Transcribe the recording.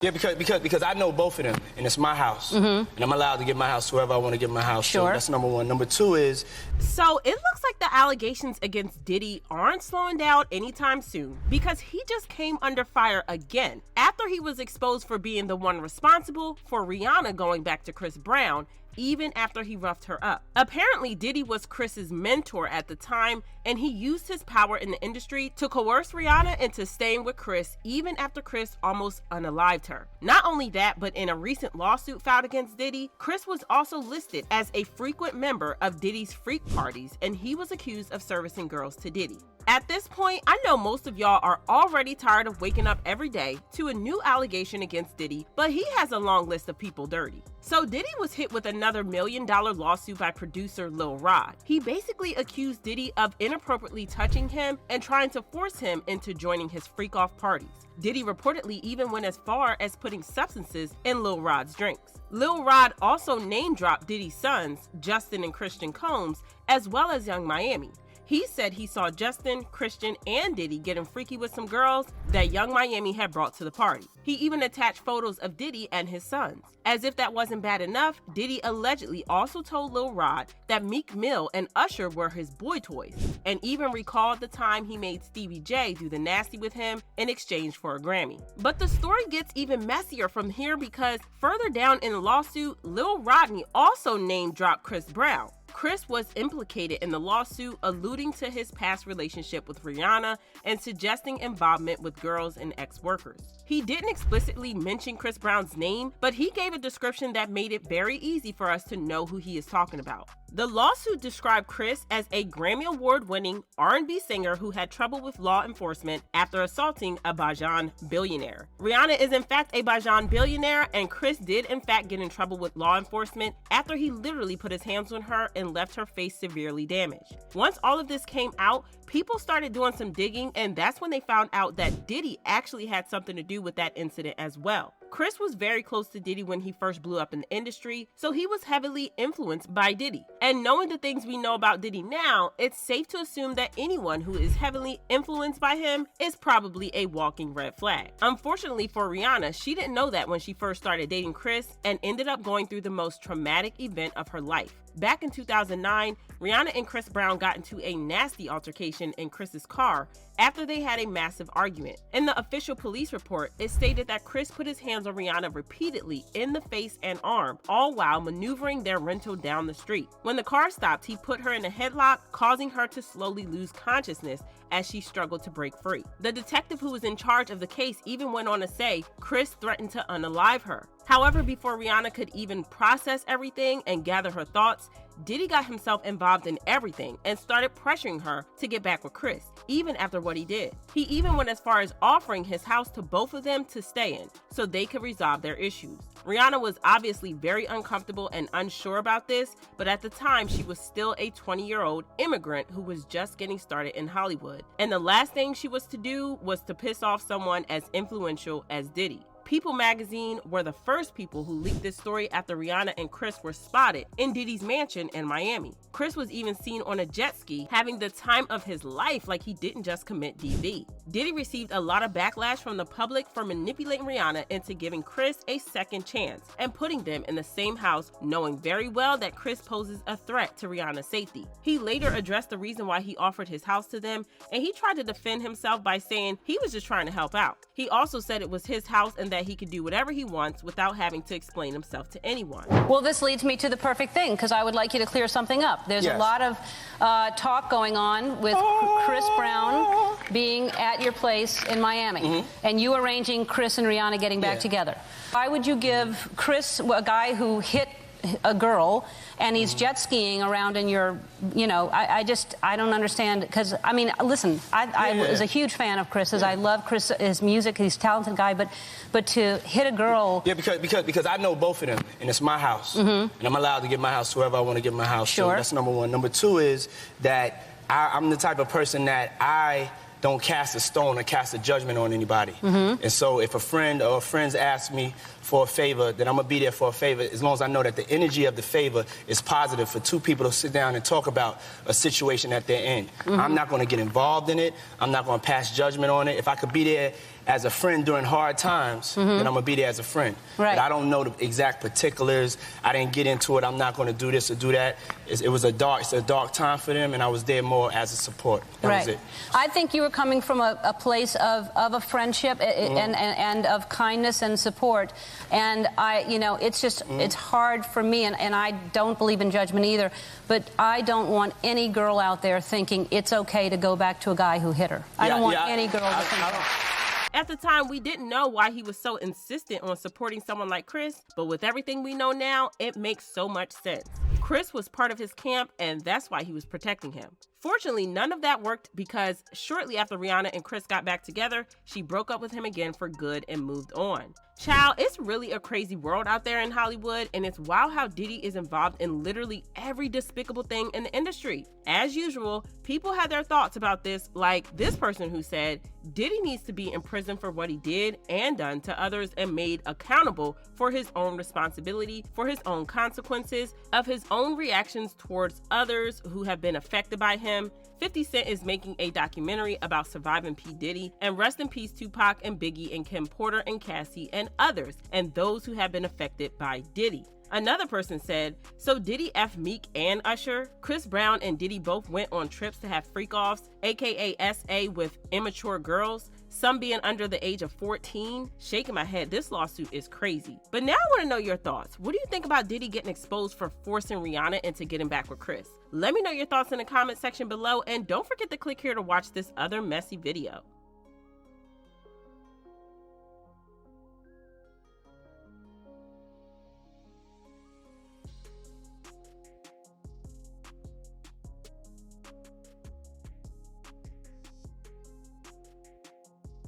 Yeah, because I know both of them, and it's my house, and I'm allowed to give my house to whoever I want to give my house to. That's number one. Number two is... So it looks like the allegations against Diddy aren't slowing down anytime soon, because he just came under fire again after he was exposed for being the one responsible for Rihanna going back to Chris Brown, even after he roughed her up. Apparently, Diddy was Chris's mentor at the time, and he used his power in the industry to coerce Rihanna into staying with Chris even after Chris almost unalived her. Not only that, but in a recent lawsuit filed against Diddy, Chris was also listed as a frequent member of Diddy's freak parties, and he was accused of servicing girls to Diddy. At this point, I know most of y'all are already tired of waking up every day to a new allegation against Diddy, but he has a long list of people dirty. So Diddy was hit with another $1 million lawsuit by producer Lil Rod. He basically accused Diddy of inappropriately touching him and trying to force him into joining his freak-off parties. Diddy reportedly even went as far as putting substances in Lil Rod's drinks. Lil Rod also name-dropped Diddy's sons, Justin and Christian Combs, as well as Young Miami. He said he saw Justin, Christian, and Diddy getting freaky with some girls that Young Miami had brought to the party. He even attached photos of Diddy and his sons. As if that wasn't bad enough, Diddy allegedly also told Lil Rod that Meek Mill and Usher were his boy toys, and even recalled the time he made Stevie J do the nasty with him in exchange for a Grammy. But the story gets even messier from here, because further down in the lawsuit, Lil Rodney also name-dropped Chris Brown. Chris was implicated in the lawsuit, alluding to his past relationship with Rihanna and suggesting involvement with girls and ex-workers. He didn't explicitly mention Chris Brown's name, but he gave a description that made it very easy for us to know who he is talking about. The lawsuit described Chris as a Grammy Award-winning R&B singer who had trouble with law enforcement after assaulting a Bajan billionaire. Rihanna is in fact a Bajan billionaire, and Chris did in fact get in trouble with law enforcement after he literally put his hands on her and left her face severely damaged. Once all of this came out, people started doing some digging, and that's when they found out that Diddy actually had something to do with that incident as well. Chris was very close to Diddy when he first blew up in the industry, so he was heavily influenced by Diddy. And knowing the things we know about Diddy now, it's safe to assume that anyone who is heavily influenced by him is probably a walking red flag. Unfortunately for Rihanna, she didn't know that when she first started dating Chris, and ended up going through the most traumatic event of her life. Back in 2009, Rihanna and Chris Brown got into a nasty altercation in Chris's car after they had a massive argument. In the official police report, it stated that Chris put his hands on Rihanna repeatedly in the face and arm, all while maneuvering their rental down the street. When the car stopped, he put her in a headlock, causing her to slowly lose consciousness as she struggled to break free. The detective who was in charge of the case even went on to say Chris threatened to unalive her. However, before Rihanna could even process everything and gather her thoughts, Diddy got himself involved in everything and started pressuring her to get back with Chris, even after what he did. He even went as far as offering his house to both of them to stay in, so they could resolve their issues. Rihanna was obviously very uncomfortable and unsure about this, but at the time she was still a 20-year-old immigrant who was just getting started in Hollywood. And the last thing she was to do was to piss off someone as influential as Diddy. People magazine were the first people who leaked this story after Rihanna and Chris were spotted in Diddy's mansion in Miami. Chris was even seen on a jet ski having the time of his life, like he didn't just commit DV. Diddy received a lot of backlash from the public for manipulating Rihanna into giving Chris a second chance and putting them in the same house, knowing very well that Chris poses a threat to Rihanna's safety. He later addressed the reason why he offered his house to them, and he tried to defend himself by saying he was just trying to help out. He also said it was his house and that he could do whatever he wants without having to explain himself to anyone. Well, this leads me to the perfect thing, because I would like you to clear something up. There's a lot of talk going on with Chris Brown being at your place in Miami, and you arranging Chris and Rihanna getting back together. Why would you give Chris, a guy who hit a girl, and he's jet skiing around in your, you know, I don't understand, because, I mean, listen, I was a huge fan of Chris's. I love his music. He's a talented guy, but to hit a girl... Yeah, because I know both of them, and it's my house, and I'm allowed to give my house to whoever I want to give my house to. That's number one. Number two is that I'm the type of person that I don't cast a stone or cast a judgment on anybody. And so if a friend or friends ask me for a favor, then I'm gonna be there for a favor as long as I know that the energy of the favor is positive for two people to sit down and talk about a situation that they're in. I'm not gonna get involved in it. I'm not gonna pass judgment on it. If I could be there as a friend during hard times, then I'm gonna be there as a friend. Right. But I don't know the exact particulars. I didn't get into it. I'm not gonna do this or do that. It's a dark time for them, and I was there more as a support. That was it. I think you were coming from a place of a friendship and of kindness and support. And it's just, it's hard for me, and I don't believe in judgment either, but I don't want any girl out there thinking it's okay to go back to a guy who hit her. I don't want any girl to think that. At the time, we didn't know why he was so insistent on supporting someone like Chris, but with everything we know now, it makes so much sense. Chris was part of his camp, and that's why he was protecting him. Fortunately, none of that worked because shortly after Rihanna and Chris got back together, she broke up with him again for good and moved on. Child, it's really a crazy world out there in Hollywood, and it's wild how Diddy is involved in literally every despicable thing in the industry. As usual, people had their thoughts about this, like this person who said, Diddy needs to be in prison for what he did and done to others and made accountable for his own responsibility, for his own consequences, of his own reactions towards others who have been affected by him. 50 Cent is making a documentary about surviving P. Diddy, and rest in peace Tupac and Biggie and Kim Porter and Cassie and others, and those who have been affected by Diddy. Another person said, so Diddy F Meek and Usher? Chris Brown and Diddy both went on trips to have freak-offs, aka SA, with immature girls, some being under the age of 14? Shaking my head, this lawsuit is crazy. But now I want to know your thoughts. What do you think about Diddy getting exposed for forcing Rihanna into getting back with Chris? Let me know your thoughts in the comment section below, and don't forget to click here to watch this other messy video.